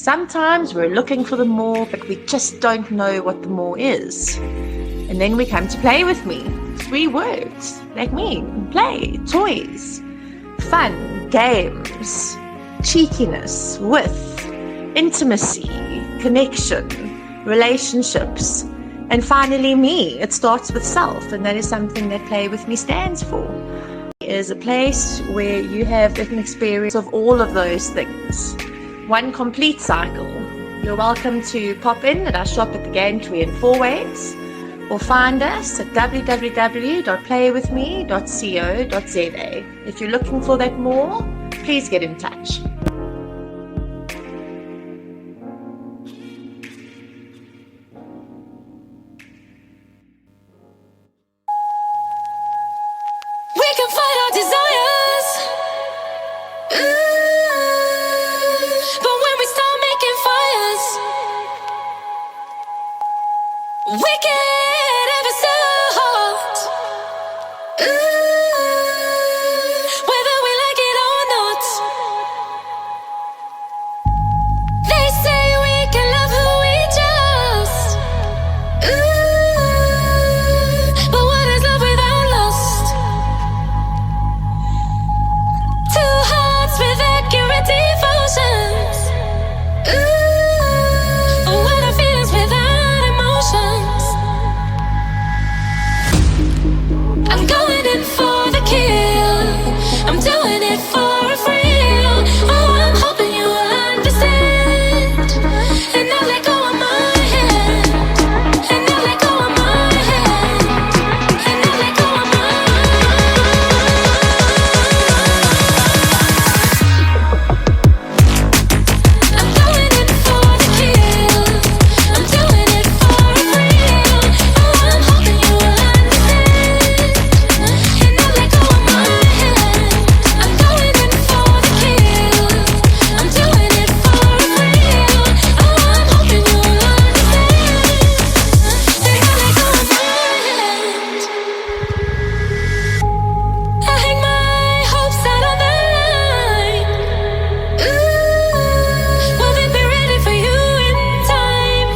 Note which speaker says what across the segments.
Speaker 1: Sometimes we're looking for the more, but we just don't know what the more is. And then we come to play with me. 3 words, like me, play, toys, fun, games, cheekiness, with, intimacy, connection, relationships, and finally me. It starts with self, and that is something that Play With Me stands for. It is a place where you have an experience of all of those things. One complete cycle. You're welcome to pop in at our shop at the Gantry in Fourways, or find us at www.playwithme.co.za. If you're looking for that more, please get in touch.
Speaker 2: We can fight our desires. But when we start making fires, we get ever so hot. Whether we like it or not. They say we can love who we just. But what is love without lust? Two hearts with accurate devotions. What are feelings without emotions? I'm going in for the kill. I'm doing it for a thrill. Oh, I'm hoping you understand. And now let go of my hand. And now let go of my hand. And now let go of my I'm going in for the kill. I'm doing it for a thrill. Oh, I'm hoping you understand. And now let go of my hand. I'm going in for the kill. I'm doing it for a thrill. Oh, I'm hoping you understand. And now let go of my hand. I hang my hopes out on the line. Will they be ready for you in time?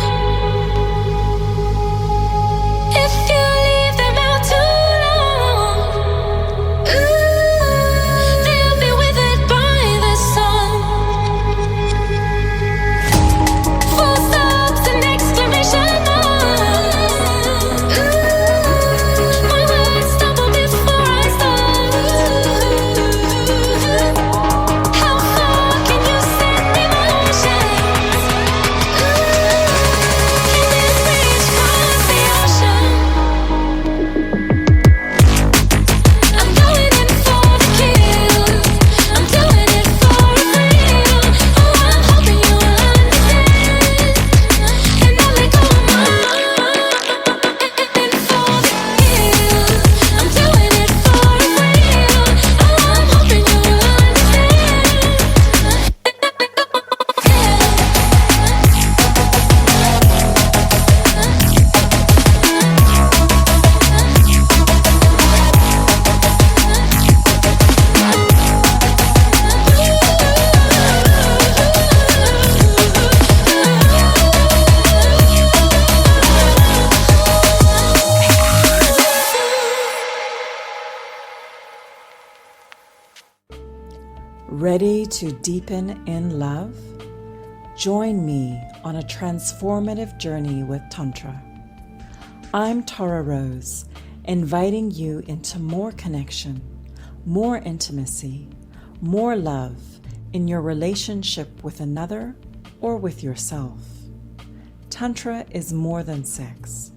Speaker 2: If you leave them out too long, they'll be withered by the sun. Full stops and exclamation marks. My words stumble before I start. How far can you send emotions? Can this reach past the ocean? I'm going in for the kill. I'm doing it for a thrill. Oh, I'm hoping you understand. And now let go of my in for the kill. I'm doing it for a thrill. Oh, I'm hoping you
Speaker 3: Ready to deepen in love? Join me on a transformative journey with Tantra. I'm Tara Rose, inviting you into more connection, more intimacy, more love in your relationship with another or with yourself. Tantra is more than sex.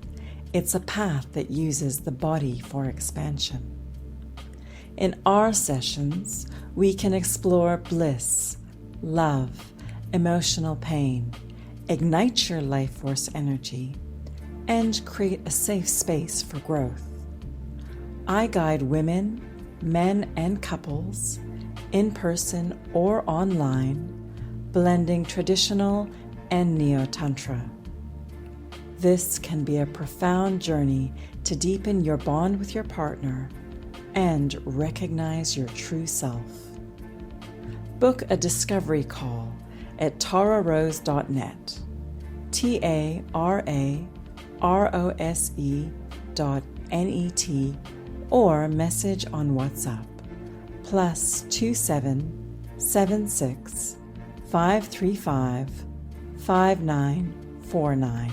Speaker 3: It's a path that uses the body for expansion. In our sessions, we can explore bliss, love, emotional pain, ignite your life force energy, and create a safe space for growth. I guide women, men, and couples, in person or online, blending traditional and neo-tantra. This can be a profound journey to deepen your bond with your partner and recognize your true self. Book a discovery call at tararose.net. TARAROSE.net, or message on WhatsApp +27 76 535 5949.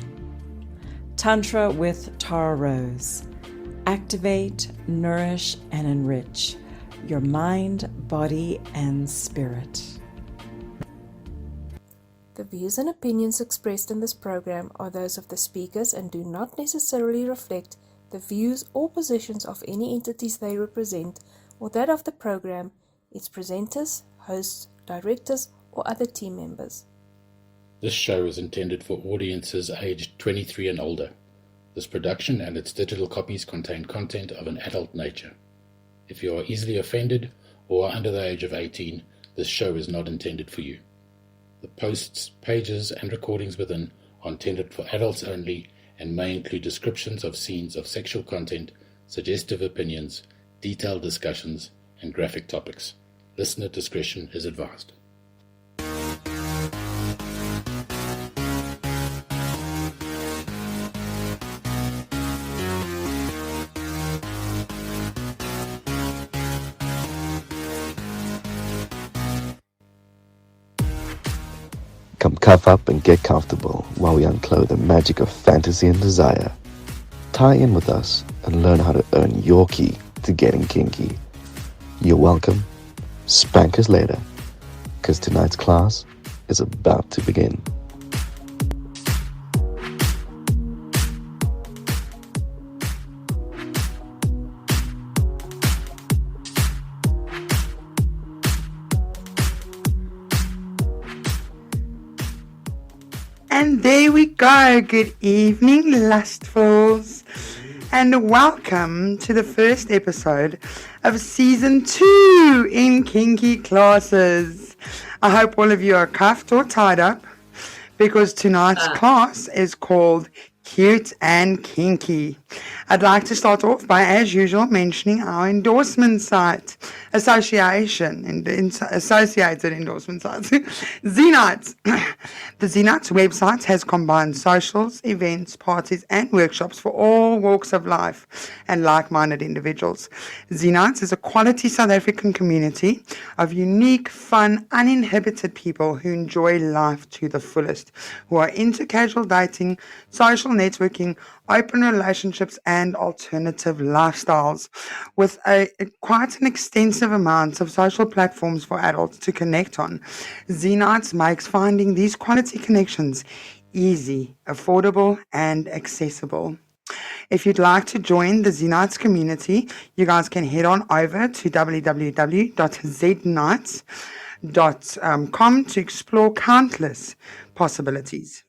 Speaker 3: Tantra with Tara Rose. Activate, nourish, and enrich your mind, body, and spirit.
Speaker 4: The views and opinions expressed in this program are those of the speakers and do not necessarily reflect the views or positions of any entities they represent or that of the program, its presenters, hosts, directors, or other team members.
Speaker 5: This show is intended for audiences aged 23 and older. This production and its digital copies contain content of an adult nature. If you are easily offended or are under the age of 18, this show is not intended for you. The posts, pages, and recordings within are intended for adults only and may include descriptions of scenes of sexual content, suggestive opinions, detailed discussions, and graphic topics. Listener discretion is advised.
Speaker 6: Come cuff up and get comfortable while we unclothe the magic of fantasy and desire. Tie in with us and learn how to earn your key to getting kinky. You're welcome. Spank us later, because tonight's class is about to begin.
Speaker 7: And there we go. Good evening, lustfuls, and welcome to the first episode of Season 2 in Kinky Klasses. I hope all of you are cuffed or tied up, because tonight's class is called Cute and Kinky. I'd like to start off by, as usual, mentioning our endorsement site, associated endorsement sites, Z-Nights. The Z-Nights website has combined socials, events, parties, and workshops for all walks of life and like-minded individuals. Z-Nights is a quality South African community of unique, fun, uninhibited people who enjoy life to the fullest, who are into casual dating, social networking, open relationships, and alternative lifestyles, with quite an extensive amount of social platforms for adults to connect on. Z-Nights makes finding these quality connections easy, affordable, and accessible. If you'd like to join the Z-Nights community, you guys can head on over to www.znights.com to explore countless possibilities.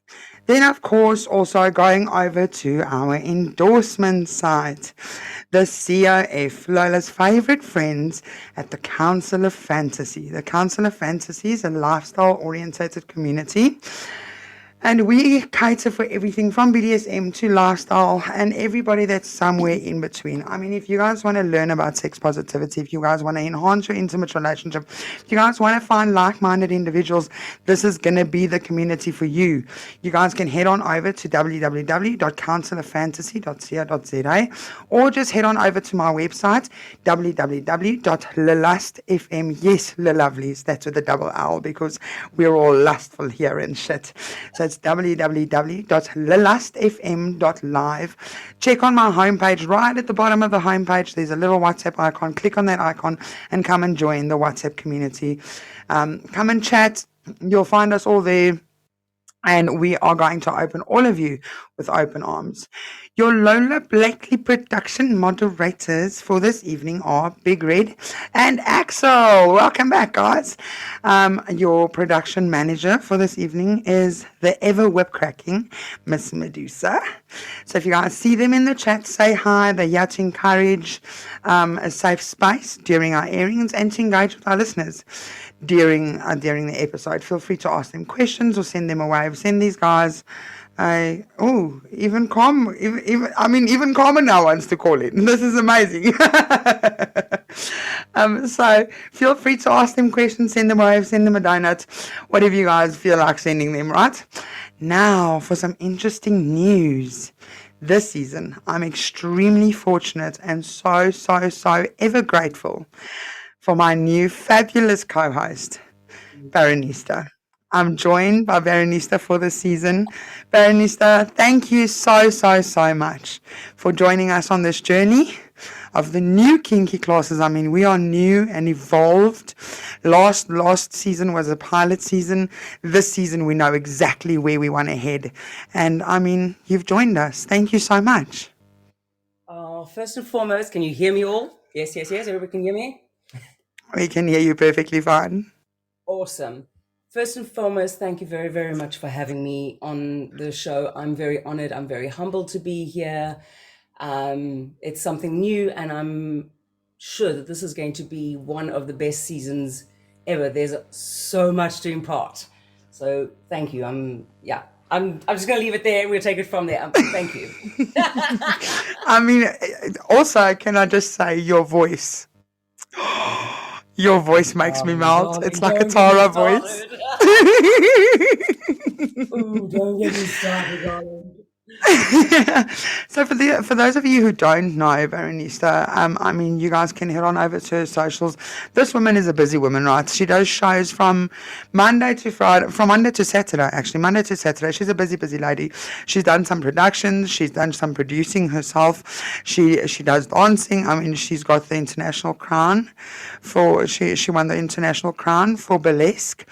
Speaker 7: Then, of course, also going over to our endorsement site, the COF, Lola's favorite friends at the Council of Fantasy. The Council of Fantasy is a lifestyle-orientated community, and we cater for everything from BDSM to lifestyle and everybody that's somewhere in between. I mean, if you guys want to learn about sex positivity, if you guys want to enhance your intimate relationship, if you guys want to find like-minded individuals, this is going to be the community for you. You guys can head on over to www.counciloffantasy.co.za, or just head on over to my website, www.lelustfm. Yes, the lovelies, that's with a double L, because we're all lustful here and shit. So it's www.lelustfm.live. Check on my homepage. Right at the bottom of the homepage, there's a little WhatsApp icon. Click on that icon and come and join the WhatsApp community. Come and chat. You'll find us all there. And we are going to open all of you with open arms. Your Lola Blakely production moderators for this evening are Big Red and Axel. Welcome back, guys. Your production manager for this evening is the ever whip-cracking Miss Medusa. So if you guys see them in the chat, say hi. They're here to encourage a safe space during our airings and to engage with our listeners during the episode. Feel free to ask them questions or send them a wave. Send these guys even Carmen now wants to call in. This is amazing. So feel free to ask them questions, send them away, send them a donut, whatever you guys feel like sending them, right? Now for some interesting news. This season, I'm extremely fortunate and so ever grateful for my new fabulous co-host, Baronista. I'm joined by Baronista for this season. Baronista, thank you so much for joining us on this journey of the new Kinky Classes. I mean, we are new and evolved. Last season was a pilot season. This season, we know exactly where we want to head. And I mean, you've joined us. Thank you so much.
Speaker 8: First and foremost, can you hear me all? Yes. Everybody can hear me?
Speaker 7: We can hear you perfectly fine.
Speaker 8: Awesome. First and foremost, thank you very, very much for having me on the show. I'm very honored. I'm very humbled to be here. It's something new, and I'm sure that this is going to be one of the best seasons ever. There's so much to impart. So thank you. I'm just going to leave it there. We'll take it from there. Thank you.
Speaker 7: I mean, also, can I just say your voice? Your voice makes me melt.
Speaker 8: Darling,
Speaker 7: It's like a
Speaker 8: don't get me
Speaker 7: Tara voice.
Speaker 8: Ooh, don't get me started, darling.
Speaker 7: So for those of you who don't know Baronista, I mean, you guys can head on over to her socials. This woman is a busy woman, right? She does shows from Monday to Saturday, actually. Monday to Saturday. She's a busy lady. She's done some productions. She's done some producing herself. She does dancing. I mean, she's got the international crown she won the international crown for burlesque,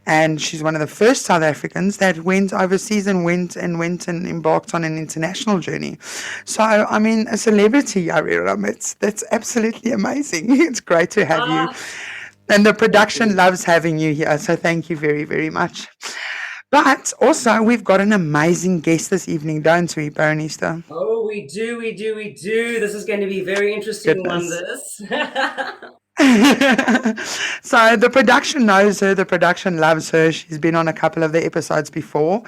Speaker 7: and she's one of the first South Africans that went overseas and went and embarked on an international journey. So, I mean, a celebrity, Yariram, that's absolutely amazing. It's great to have you. And the production loves having you here. So thank you very, very much. But also, we've got an amazing guest this evening, don't we, Baronista?
Speaker 8: Oh, we do. This is going to be a very interesting one, this.
Speaker 7: So the production knows her, the production loves her. She's been on a couple of the episodes before.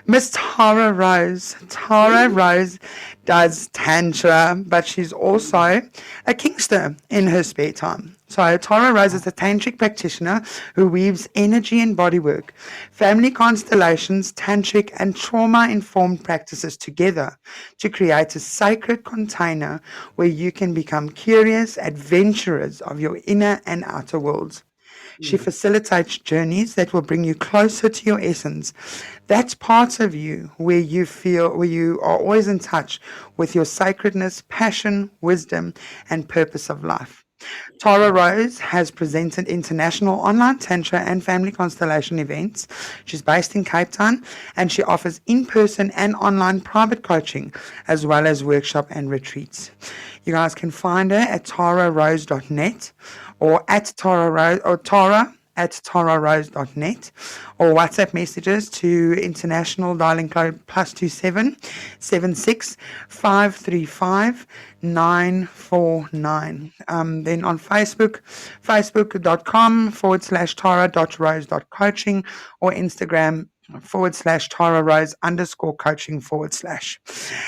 Speaker 7: Miss Tara Rose. Tara Rose does Tantra, but she's also a kinkster in her spare time. So Tara Rose is a tantric practitioner who weaves energy and bodywork, family constellations, tantric and trauma-informed practices together to create a sacred container where you can become curious adventurers of your inner and outer worlds. She facilitates journeys that will bring you closer to your essence. That's parts of you where you are always in touch with your sacredness, passion, wisdom, and purpose of life. Tara Rose has presented international online tantra and family constellation events. She's based in Cape Town, and she offers in-person and online private coaching as well as workshop and retreats. You guys can find her at tararose.net or at tara@tararose.net, or WhatsApp messages to international dialing code +27 76 535 949. Then on Facebook, facebook.com/tara.rose.coaching, or Instagram /TaraRose_coaching/.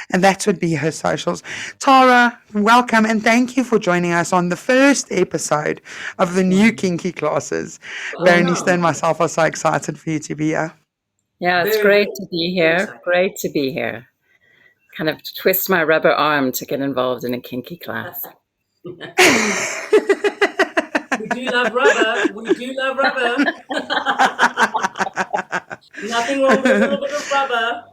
Speaker 7: And that would be her socials. Tara, welcome and thank you for joining us on the first episode of the new Kinky Classes. Baronista and myself are so excited for you to be here.
Speaker 9: Yeah, it's great to be here. Great to be here. Kind of twist my rubber arm to get involved in a kinky class.
Speaker 8: We do love rubber. Nothing wrong with a little bit of rubber.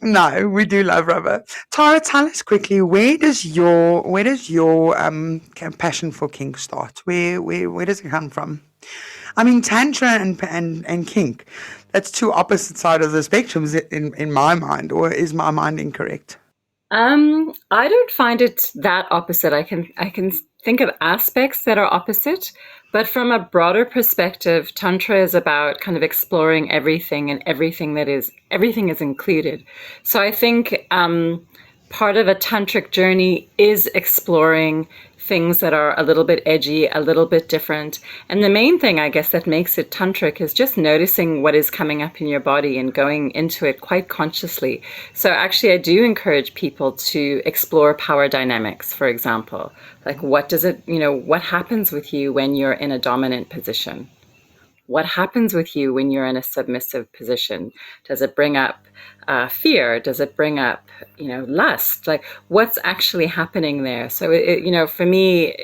Speaker 7: No, we do love rubber. Tara, tell us quickly, where does your passion for kink start? Where does it come from? I mean, tantra and kink, that's two opposite sides of the spectrum in my mind, or is my mind incorrect?
Speaker 9: I don't find it that opposite. I can think of aspects that are opposite, but from a broader perspective, Tantra is about kind of exploring everything, and everything is included. So I think part of a tantric journey is exploring things that are a little bit edgy, a little bit different. And the main thing, I guess, that makes it tantric is just noticing what is coming up in your body and going into it quite consciously. So actually, I do encourage people to explore power dynamics, for example. Like, what happens with you when you're in a dominant position? What happens with you when you're in a submissive position? Does it bring up fear? Does it bring up, lust? Like, what's actually happening there? So, for me,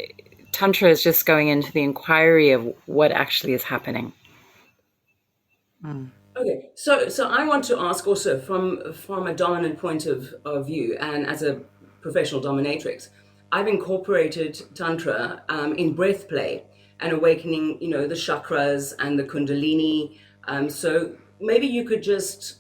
Speaker 9: Tantra is just going into the inquiry of what actually is happening.
Speaker 8: Okay, so I want to ask also from a dominant point of view, and as a professional dominatrix, I've incorporated Tantra in breath play and awakening, the chakras and the Kundalini. So maybe you could just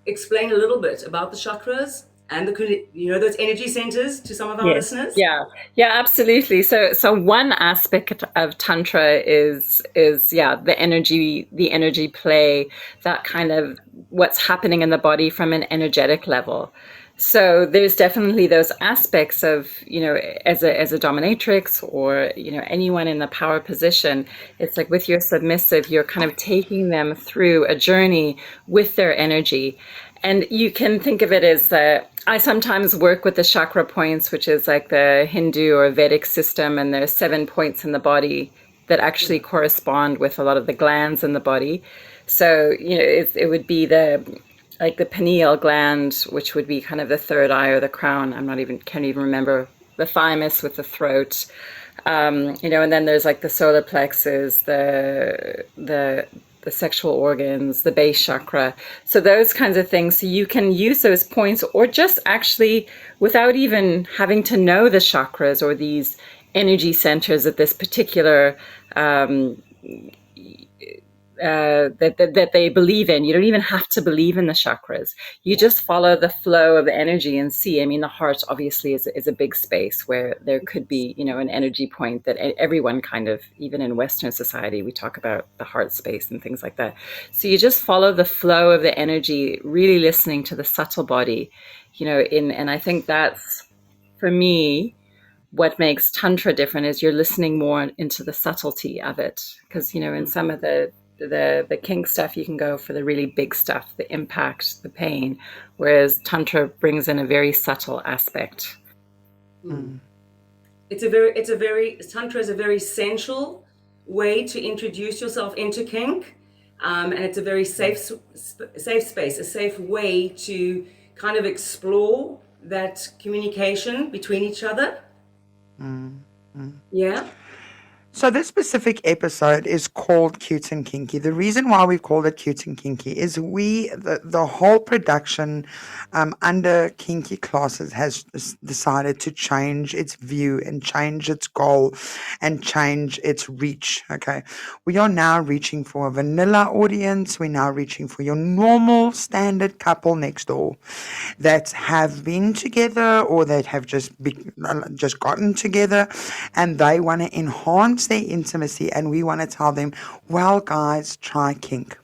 Speaker 8: explain a little bit about the chakras and those energy centers to some of our listeners.
Speaker 9: Yeah, absolutely. So one aspect of Tantra is the energy play, that kind of what's happening in the body from an energetic level. So there's definitely those aspects of, as a dominatrix or, anyone in the power position, it's like with your submissive, you're kind of taking them through a journey with their energy. And you can think of it as I sometimes work with the chakra points, which is like the Hindu or Vedic system, and there's 7 points in the body that actually correspond with a lot of the glands in the body. So, it would be the pineal gland, which would be kind of the third eye or the crown. Can't even remember. The thymus with the throat, and then there's like the solar plexus, the sexual organs, the base chakra. So those kinds of things. So you can use those points, or just actually without even having to know the chakras or these energy centers at this particular that they believe in. You don't even have to believe in the chakras. You just follow the flow of the energy and see. I mean, the heart obviously is a big space where there could be, an energy point that everyone kind of, even in Western society, we talk about the heart space and things like that. So you just follow the flow of the energy, really listening to the subtle body, and I think that's, for me, what makes Tantra different is you're listening more into the subtlety of it. Because, in some of the kink stuff, you can go for the really big stuff, the impact, the pain, whereas Tantra brings in a very subtle aspect.
Speaker 8: Tantra is a very sensual way to introduce yourself into kink, and it's a very safe space, a safe way to kind of explore that communication between each other. Yeah.
Speaker 7: So this specific episode is called Cute and Kinky. The reason why we've called it Cute and Kinky is the whole production under Kinky Klasses has decided to change its view and change its goal and change its reach. Okay, we are now reaching for a vanilla audience. We're now reaching for your normal standard couple next door that have been together or that have just gotten together, and they want to enhance their intimacy, and we want to tell them, well, guys, try kink.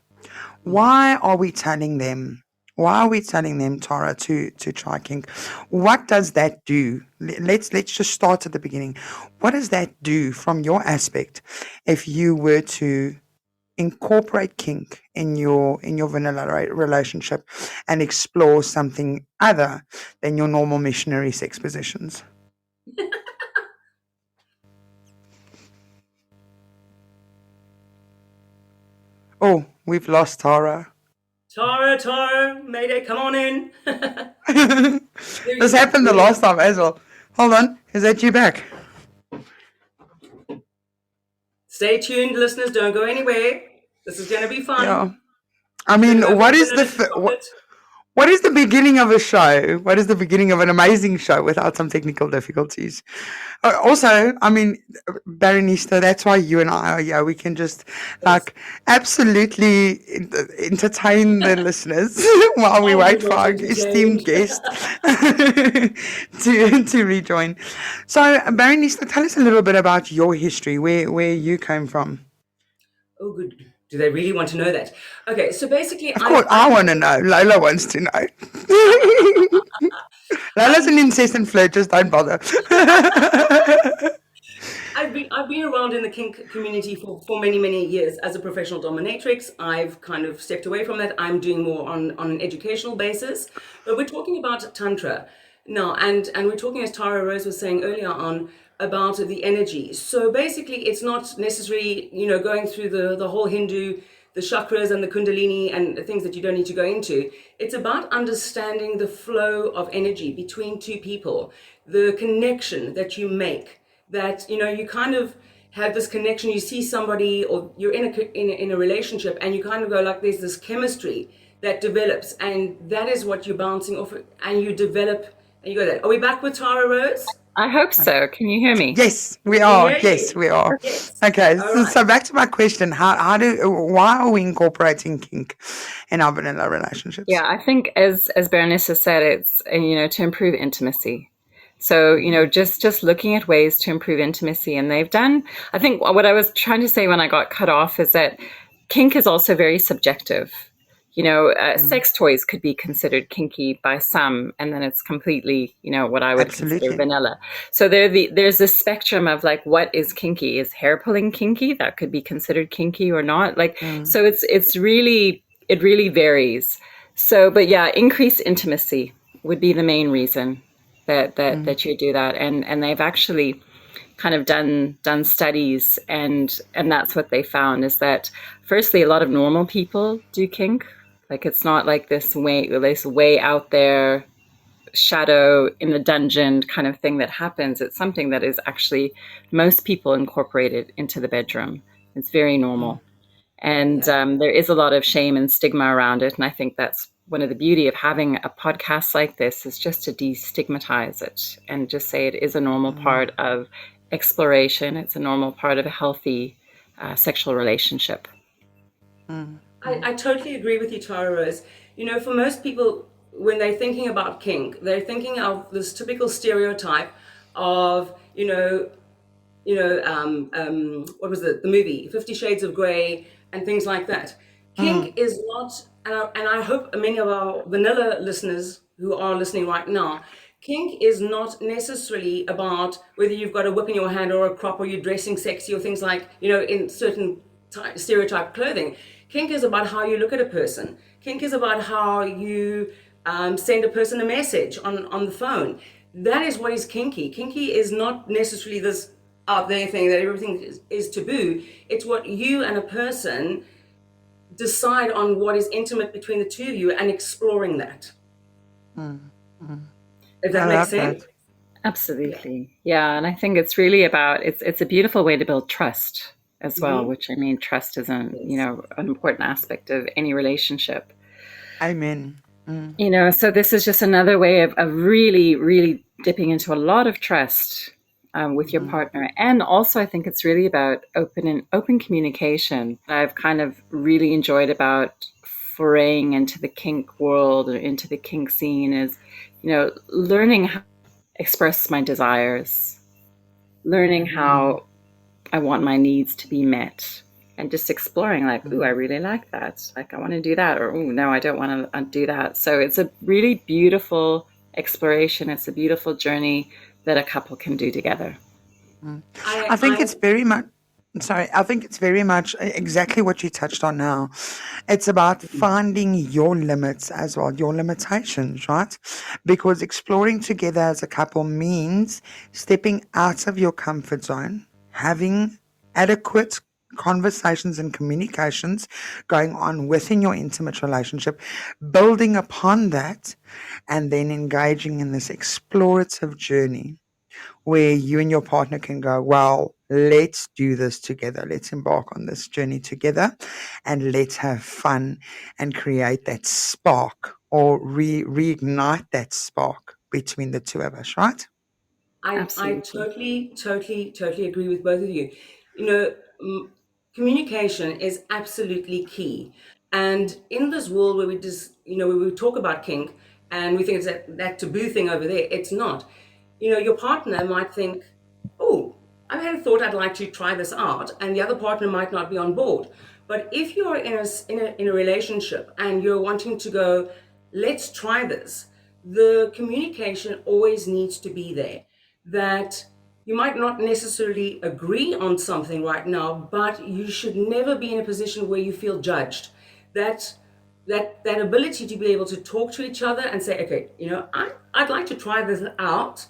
Speaker 7: Why are we telling them, Tara, to try kink? What does that do? Let's just start at the beginning. What does that do from your aspect if you were to incorporate kink in your vanilla relationship and explore something other than your normal missionary sex positions? Oh, we've lost Tara.
Speaker 8: Tara, Mayday, come on in.
Speaker 7: This happened the last time as well. Hold on, is that you back?
Speaker 8: Stay tuned, listeners. Don't go anywhere. This is going to be fun.
Speaker 7: Yeah. I mean, what is the beginning of a show? What is the beginning of an amazing show without some technical difficulties? Also, I mean, Baronista, that's why you and I are here. We can just absolutely entertain the listeners while we wait for our esteemed guest to rejoin. So, Baronista, tell us a little bit about your history, where you came from.
Speaker 8: Oh, good. Do they really want to know that? Okay, so basically,
Speaker 7: of course, I want to know. Lola wants to know. Lola's an incessant flirt, just don't bother.
Speaker 8: I've been around in the kink community for many years as a professional dominatrix. I've kind of stepped away from that. I'm doing more on an educational basis. But we're talking about Tantra now, and we're talking, as Tara Rose was saying earlier on, about the energy. So basically, it's not necessarily, going through the whole Hindu, the chakras and the kundalini and the things that you don't need to go into. It's about understanding the flow of energy between two people, the connection that you make, that you kind of have this connection. You see somebody, or you're in a relationship, and you kind of go like, there's this chemistry that develops, and that is what you're bouncing off, and you develop, and you go there. Are we back with Tara Rose?
Speaker 9: I hope so. Can you hear me?
Speaker 7: Yes, we are.
Speaker 8: Yeah.
Speaker 7: Yes, we are.
Speaker 8: Yes.
Speaker 7: Okay,
Speaker 8: All
Speaker 7: so,
Speaker 8: right.
Speaker 7: so back to my question: why are we incorporating kink in our vanilla relationships?
Speaker 9: Yeah, I think as Baronista said, it's to improve intimacy. So just looking at ways to improve intimacy, and they've done. I think what I was trying to say when I got cut off is that kink is also very subjective. Sex toys could be considered kinky by some, and then it's completely, what I would
Speaker 7: Absolutely.
Speaker 9: consider vanilla. So there's this spectrum of like, what is kinky? Is hair pulling kinky? That could be considered kinky or not. So it really varies. So, but yeah, increased intimacy would be the main reason that you do that, and they've actually kind of done studies, and that's what they found, is that firstly, a lot of normal people do kink. Like, it's not like this way out there shadow in the dungeon kind of thing that happens. It's something that is actually most people incorporated into the bedroom. It's very normal. And there is a lot of shame and stigma around it. And I think that's one of the beauty of having a podcast like this, is just to destigmatize it and just say it is a normal part of exploration. It's a normal part of a healthy sexual relationship.
Speaker 8: I totally agree with you, Tara Rose. For most people, when they're thinking about kink, they're thinking of this typical stereotype of, what was the movie, 50 Shades of Grey and things like that. Kink is not, and I hope many of our vanilla listeners who are listening right now, kink is not necessarily about whether you've got a whip in your hand or a crop, or you're dressing sexy, or things like, in certain stereotype clothing. Kink is about how you look at a person. Kink is about how you send a person a message on the phone. That is what is kinky. Kinky is not necessarily this out there thing that everything is taboo. It's what you and a person decide on, what is intimate between the two of you, and exploring that. If that makes sense.
Speaker 9: Absolutely. Yeah. And I think it's really about, it's a beautiful way to build trust as well, which, I mean, trust is an important aspect of any relationship.
Speaker 7: Amen.
Speaker 9: So this is just another way of really, really dipping into a lot of trust with your partner. And also, I think it's really about open communication. I've kind of really enjoyed about foraying into the kink world, or into the kink scene, is, learning how to express my desires, learning how I want my needs to be met, and just exploring, like, ooh, I really like that. Like, I want to do that, or, ooh, no, I don't want to do that. So it's a really beautiful exploration. It's a beautiful journey that a couple can do together.
Speaker 7: I think it's very much. I think it's very much exactly what you touched on now. It's about finding your limits as well, your limitations, right? Because exploring together as a couple means stepping out of your comfort zone, having adequate conversations and communications going on within your intimate relationship, building upon that, and then engaging in this explorative journey where you and your partner can go, well, let's do this together. Let's embark on this journey together, and let's have fun and create that spark, or reignite that spark between the two of us, right?
Speaker 8: I totally agree with both of you. Communication is absolutely key. And in this world where we just, where we talk about kink and we think it's that taboo thing over there, it's not. Your partner might think, oh, I've had a thought, I'd like to try this out, and the other partner might not be on board. But if you're in a relationship and you're wanting to go, let's try this, the communication always needs to be there. That you might not necessarily agree on something right now, but you should never be in a position where you feel judged. That ability to be able to talk to each other and say, okay, I'd like to try this out,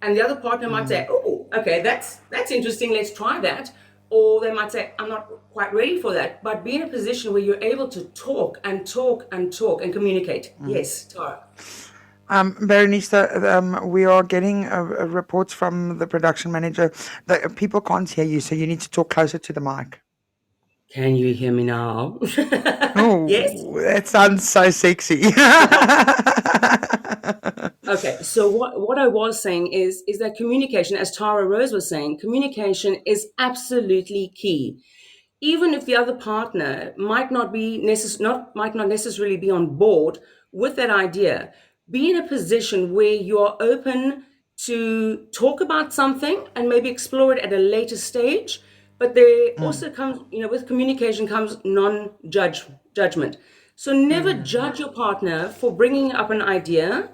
Speaker 8: and the other partner might say, oh, okay, that's interesting, let's try that. Or they might say, I'm not quite ready for that. But be in a position where you're able to talk and talk and talk and communicate. Yes, Tara.
Speaker 7: Baronista, we are getting a reports from the production manager that people can't hear you, so you need to talk closer to the mic.
Speaker 8: Can you hear me now?
Speaker 7: Oh,
Speaker 8: Yes.
Speaker 7: that sounds so sexy.
Speaker 8: Okay, so what I was saying is that communication, as Tara Rose was saying, communication is absolutely key. Even if the other partner might not necessarily be on board with that idea, be in a position where you're open to talk about something and maybe explore it at a later stage. But there also comes, with communication comes non-judgment. So never judge your partner for bringing up an idea,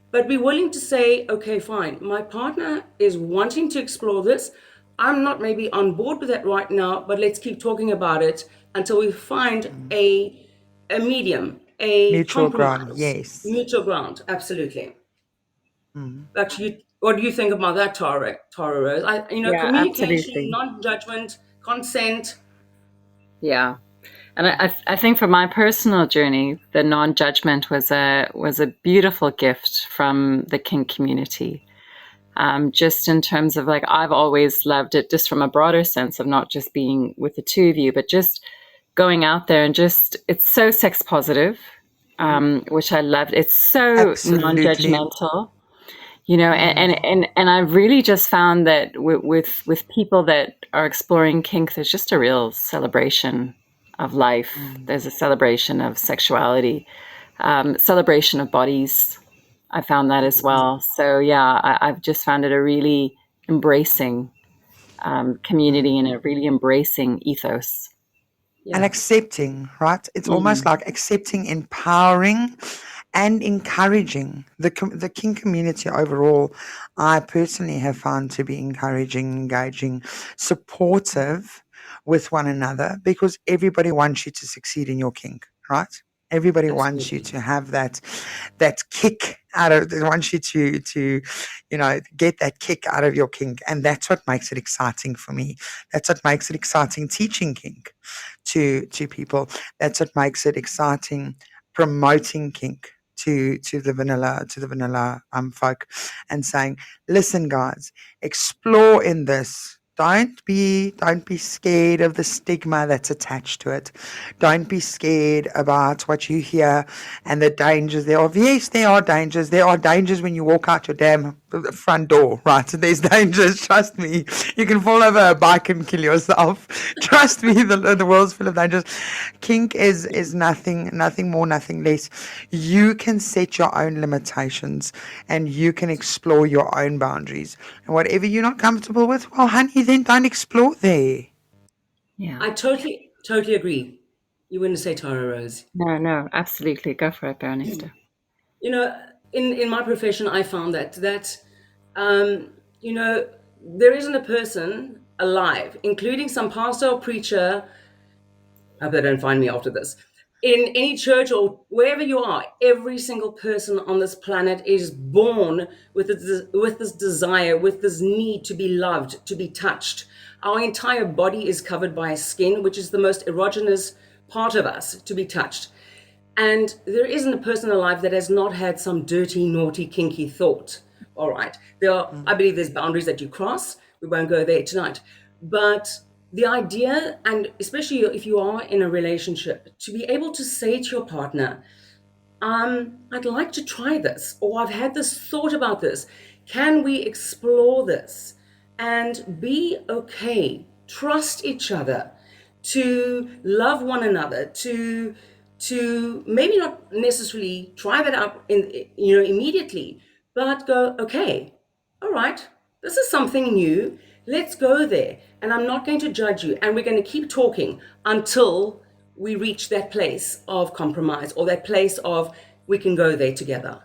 Speaker 8: but be willing to say, okay, fine, my partner is wanting to explore this. I'm not maybe on board with that right now, but let's keep talking about it until we find a medium, a
Speaker 7: Mutual ground,
Speaker 8: compromise.
Speaker 7: yes.
Speaker 8: Mutual ground, absolutely. Actually, what do you think about that, Tara Rose?
Speaker 9: Yeah,
Speaker 8: Communication,
Speaker 9: absolutely.
Speaker 8: non-judgment, consent.
Speaker 9: Yeah. And I think for my personal journey, the non-judgment was a beautiful gift from the kink community. Just in terms of I've always loved it just from a broader sense of not just being with the two of you, but just going out there and it's so sex positive, which I loved. It's so
Speaker 7: Absolutely.
Speaker 9: non-judgmental, and I've really just found that with people that are exploring kink, there's just a real celebration of life. There's a celebration of sexuality, celebration of bodies. I found that as well. So yeah, I've just found it a really embracing community and a really embracing ethos.
Speaker 7: And accepting, right? It's almost like accepting, empowering, and encouraging. The kink community overall, I personally have found to be encouraging, engaging, supportive with one another, because everybody wants you to succeed in your kink, right? Everybody wants you to have that kick out of. They want you to get that kick out of your kink, and that's what makes it exciting for me. That's what makes it exciting teaching kink to people. That's what makes it exciting promoting kink to the vanilla folk, and saying, listen guys, explore in this. Don't be scared of the stigma that's attached to it. Don't be scared about what you hear and the dangers thereof. Yes, there are dangers. There are dangers when you walk out your damn front door, right? There's dangers, trust me. You can fall over a bike and kill yourself. Trust me, the world's full of dangers. Kink is nothing more, nothing less. You can set your own limitations and you can explore your own boundaries. And whatever you're not comfortable with, well, honey, then don't explore there.
Speaker 9: Yeah.
Speaker 8: I totally agree. You wouldn't say, Tara Rose?
Speaker 9: No, absolutely. Go for it, Baronista.
Speaker 8: In my profession, I found that there isn't a person alive, including some pastor or preacher. I hope they don't find me after this. In any church or wherever you are, every single person on this planet is born with this desire, with this need to be loved, to be touched. Our entire body is covered by skin, which is the most erogenous part of us, to be touched. And there isn't a person alive that has not had some dirty, naughty, kinky thought. All right. I believe there's boundaries that you cross. We won't go there tonight. But the idea, and especially if you are in a relationship, to be able to say to your partner, I'd like to try this, or I've had this thought about this. Can we explore this? And be okay. Trust each other, to love one another, to maybe not necessarily try that out immediately, but go, okay, all right, this is something new. Let's go there. And I'm not going to judge you. And we're going to keep talking until we reach that place of compromise, or that place of we can go there together.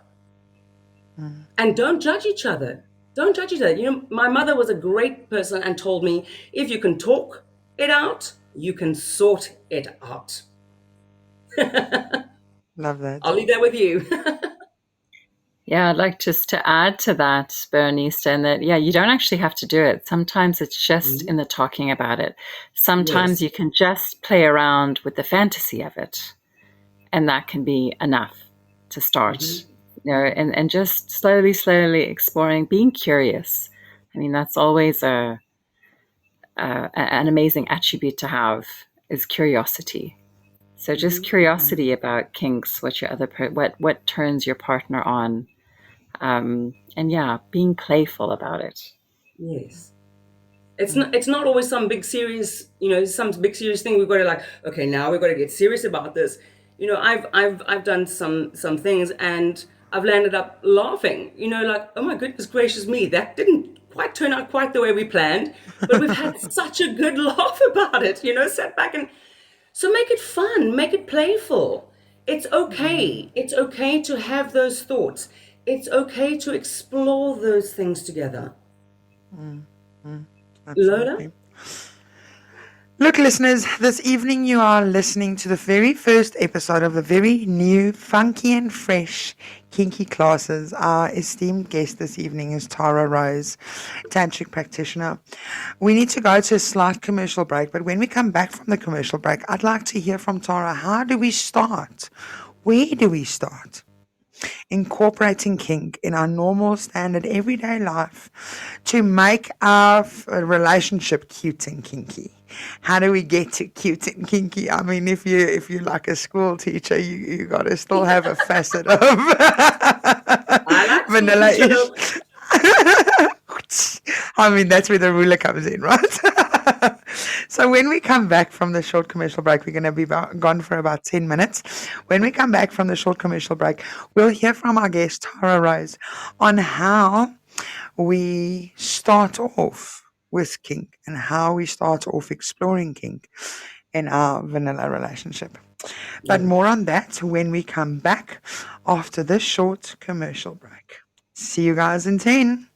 Speaker 8: And don't judge each other. Don't judge each other. You know, my mother was a great person and told me, if you can talk it out, you can sort it out.
Speaker 7: Love that.
Speaker 8: I'll leave that with you.
Speaker 9: Yeah, I'd like just to add to that, Baronista, and that, yeah, you don't actually have to do it. Sometimes it's just in the talking about it. Sometimes
Speaker 8: Yes.
Speaker 9: you can just play around with the fantasy of it, and that can be enough to start, you know, and just slowly exploring, being curious. I mean, that's always an amazing attribute to have, is curiosity. So just curiosity about kinks, what your what turns your partner on. And yeah, being playful about it.
Speaker 8: Yes. It's not always some big serious, you know, some big serious thing. We've got to like, okay, now we've got to get serious about this. You know, I've done some things and I've landed up laughing, you know, like, oh my goodness gracious me, that didn't quite turn out quite the way we planned, but we've had such a good laugh about it, you know, sat back and so make it fun, make it playful. It's okay. It's okay to have those thoughts. It's okay to explore those things together. Lola?
Speaker 7: Absolutely. Look, listeners, this evening you are listening to the very first episode of the very new, funky and fresh Kinky Classes. Our esteemed guest this evening is Tara Rose, tantric practitioner. We need to go to a slight commercial break, but when we come back from the commercial break, I'd like to hear from Tara. How do we start? Where do we start? Incorporating kink in our normal, standard, everyday life to make our relationship cute and kinky. How do we get to cute and kinky? I mean, if you're like a school teacher, you got to still have a facet of vanilla-ish. I mean, that's where the ruler comes in, right? So when we come back from the short commercial break, we're going to be gone for about 10 minutes. When we come back from the short commercial break, we'll hear from our guest, Tara Rose, on how we start off with kink and how we start off exploring kink in our vanilla relationship. But more on that when we come back after this short commercial break. See you guys in 10.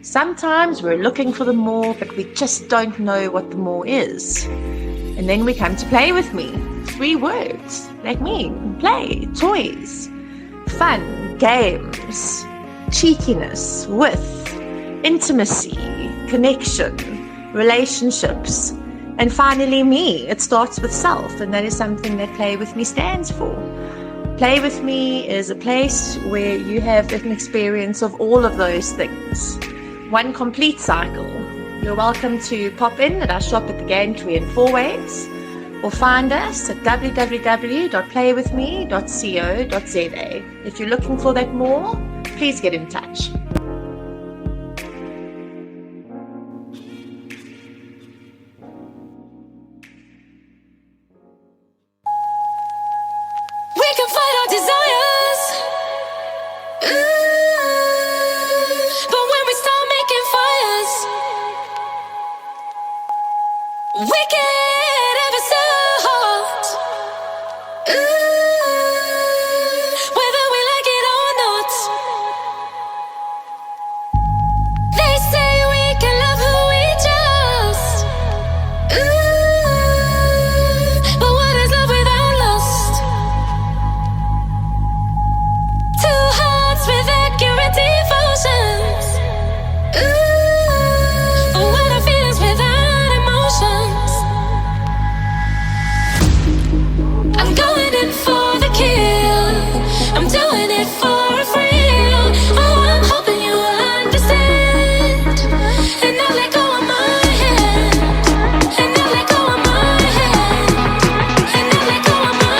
Speaker 1: Sometimes we're looking for the more, but we just don't know what the more is. And then we come to play with me. 3 words, like me, play, toys, fun, games, cheekiness, with, intimacy, connection, relationships, and finally me. It starts with self, and that is something that Play With Me stands for. Play With Me is a place where you have an experience of all of those things. One complete cycle. You're welcome to pop in at our shop at the Gantry in Fourways, or find us at www.playwithme.co.za. If you're looking for that more, please get in touch.
Speaker 2: We can fight our desires. But when we start making fires, we get ever so hot. Whether we like it or not. They say we can love who we just. But what is love without lust? Two hearts with accurate devotions. What are feelings without emotions? I'm going in for the kill. I'm doing it for a thrill. Oh, I'm hoping you will understand. And now let go of my hand. And now let go of my hand. And now let go of my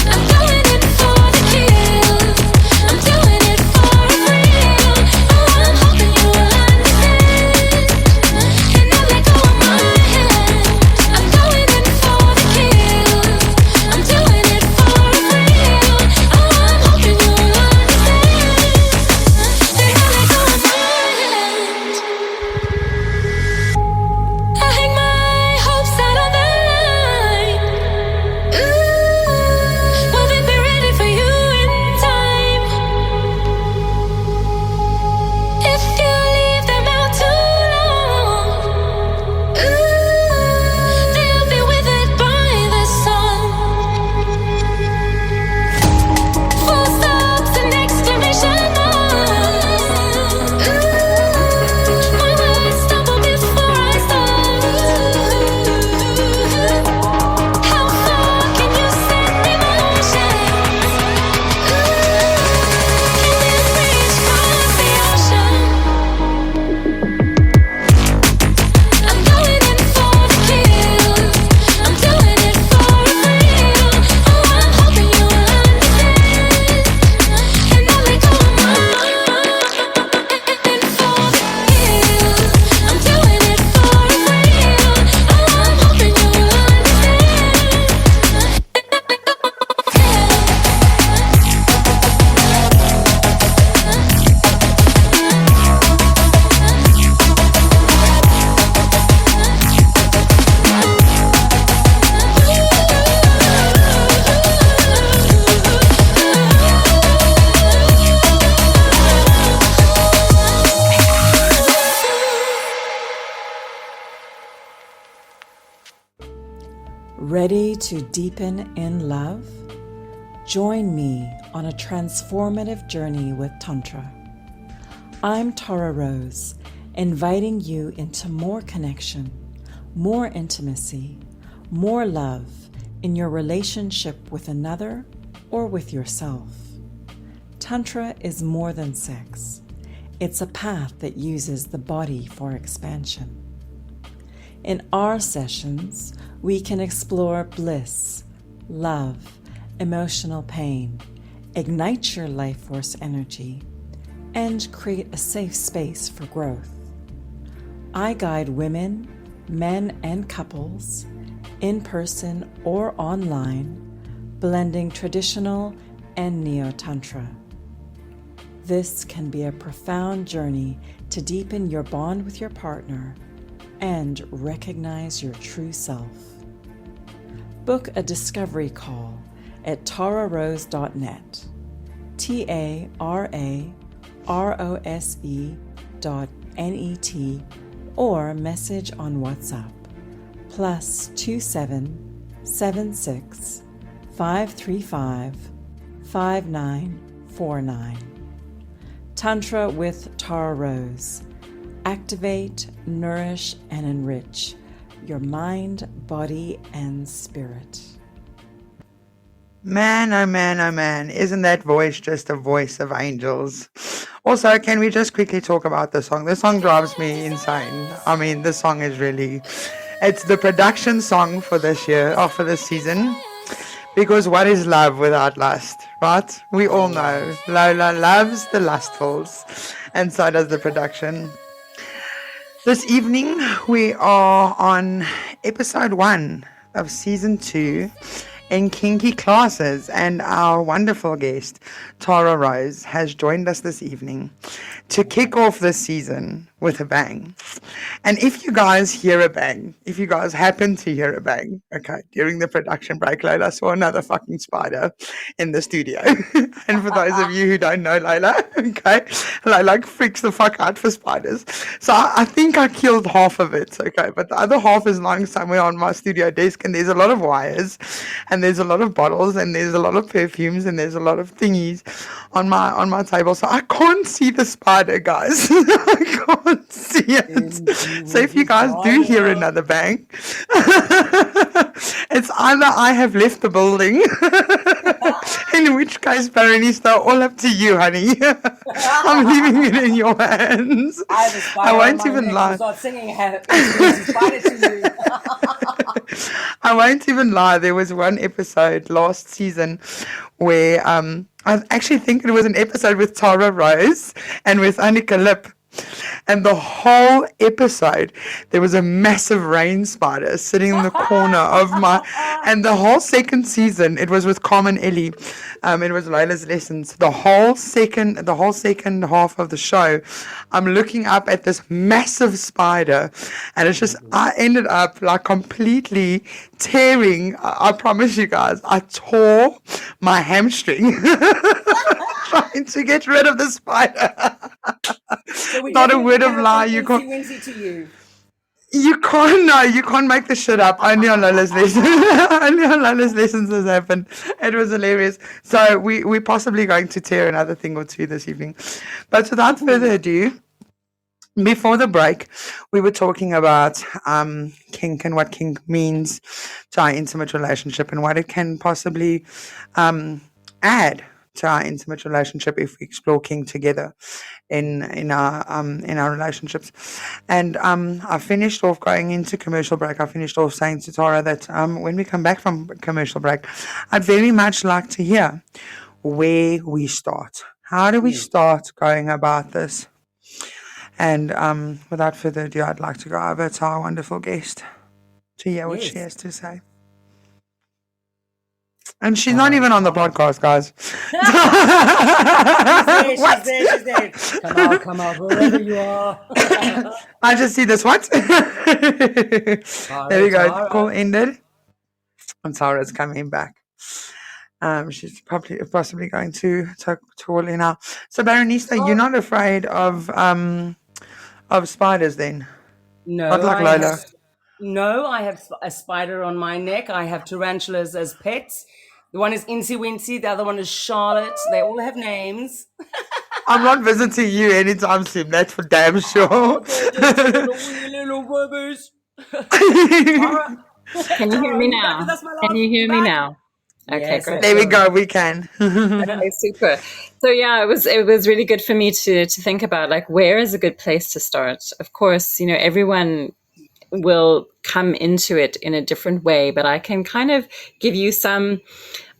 Speaker 2: I'm going in for the kill. I'm doing it for a thrill. Oh, I'm hoping you will understand. And now let go of my hand. I'm going in for the kill. I'm doing it for a thrill. Oh, I'm hoping you will understand. And now let go of my hand. I hang my hopes out on the line. Will they be ready for you in time? If you leave them out too long, they'll be withered by the sun. Full stops and exclamation marks. My words stumble before I start. How far can you send emotions? Can this reach across the ocean? I'm going in for the kill. I'm doing it for a thrill. Oh, I'm hoping you will understand. And now let go of my in for the kill. I'm doing it for a thrill. Oh, I'm hoping you will
Speaker 3: Ready to deepen in love? Join me on a transformative journey with Tantra. I'm Tara Rose, inviting you into more connection, more intimacy, more love in your relationship with another or with yourself. Tantra is more than sex. It's a path that uses the body for expansion. In our sessions, we can explore bliss, love, emotional pain, ignite your life force energy, and create a safe space for growth. I guide women, men, and couples, in person or online, blending traditional and neo-tantra. This can be a profound journey to deepen your bond with your partner and recognize your true self. Book a discovery call at tararose.net. TARAROSE.net, or message on WhatsApp +2776 535 5949. Tantra with Tara Rose. Activate, nourish, and enrich your mind, body, and spirit.
Speaker 7: Man, oh man, oh man, isn't that voice just a voice of angels? Also, can we just quickly talk about the song? The song drives me insane. I mean, the song is really, it's the production song for this year, or for this season. Because what is love without lust, right? We all know Lola loves the lustfuls, and so does the production. This evening, we are on episode 1 of season 2 in Kinky Klasses, and our wonderful guest, Tara Rose, has joined us this evening to kick off this season with a bang. And if you guys hear a bang, if you guys happen to hear a bang, okay, during the production break, Lola saw another fucking spider in the studio. And for those of you who don't know Lola, okay, Lola freaks the fuck out for spiders. So I think I killed half of it, okay, but the other half is lying somewhere on my studio desk, and there's a lot of wires, and there's a lot of bottles, and there's a lot of perfumes, and there's a lot of thingies on my table. So I can't see the spider, guys. I can't see it. So if you guys do hear another bang, it's either I have left the building, in which case, Baronista, all up to you, honey. I'm leaving it in your hands. I won't even lie.
Speaker 8: Start singing spider to you.
Speaker 7: I won't even lie. There was one episode last season where I actually think it was an episode with Tara Rose and with Annika Lip. And the whole episode, there was a massive rain spider sitting in the corner of my, and the whole second season, it was with Carmen Ellie. It was Lola's lessons. The whole second half of the show, I'm looking up at this massive spider, and it's just, I ended up like completely tearing. I promise you guys, I tore my hamstring trying to get rid of the spider.
Speaker 8: So
Speaker 7: Not a word of lie. You can't.
Speaker 8: To you.
Speaker 7: You can't make this shit up. Only on Lola's lessons. Only on Lola's lessons this happened. It was hilarious. So we're possibly going to tear another thing or two this evening. But without further ado, before the break, we were talking about kink and what kink means to our intimate relationship and what it can possibly add to our intimate relationship if we explore kink together in our relationships. And I finished off going into commercial break. I finished off saying to Tara that when we come back from commercial break, I'd very much like to hear where we start. How do we start going about this? And without further ado, I'd like to go over to our wonderful guest to hear what she has to say. And she's not even on the podcast, guys.
Speaker 8: She's there. Come on, wherever you are.
Speaker 7: I just see this. What? There we go.
Speaker 8: Tara.
Speaker 7: Call ended. And Tara's coming back. She's possibly going to call in now. So, Baronista, you're not afraid of spiders then?
Speaker 8: No,
Speaker 7: Not like Lola.
Speaker 8: I have a spider on my neck. I have tarantulas as pets. The one is Incy Wincy. The other one is Charlotte. They all have names.
Speaker 7: I'm not visiting you anytime soon. That's for damn sure.
Speaker 8: Little babies.
Speaker 9: Can you hear me now?
Speaker 8: That's my
Speaker 9: Can you hear me now? Okay,
Speaker 8: Yes,
Speaker 9: great.
Speaker 7: There we go. We can.
Speaker 9: Okay, super. So yeah, it was really good for me to think about like where is a good place to start. Of course, everyone will come into it in a different way, but I can kind of give you some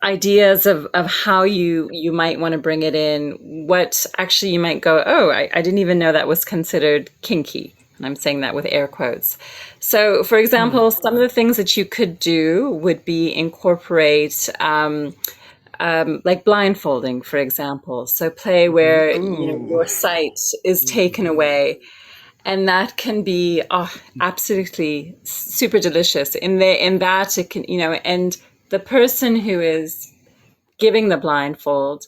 Speaker 9: ideas of how you might want to bring it in, what actually you might go, oh, I didn't even know that was considered kinky. And I'm saying that with air quotes. So, for example, some of the things that you could do would be incorporate like blindfolding, for example. So play where your sight is taken away. And that can be absolutely super delicious. In that it can, and the person who is giving the blindfold,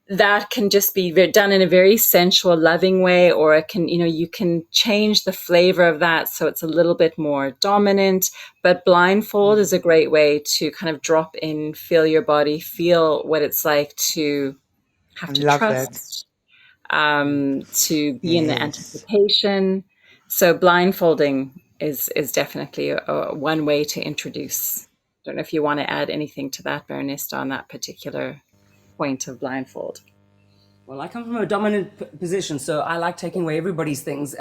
Speaker 9: that can just be done in a very sensual, loving way, or it can, you can change the flavor of that so it's a little bit more dominant. But blindfold is a great way to kind of drop in, feel your body, feel what it's like to have to trust, to be in the anticipation. So blindfolding is definitely one way to introduce. I don't know if you want to add anything to that, Baronista, on that particular point of blindfold.
Speaker 8: Well, I come from a dominant position, so I like taking away everybody's things.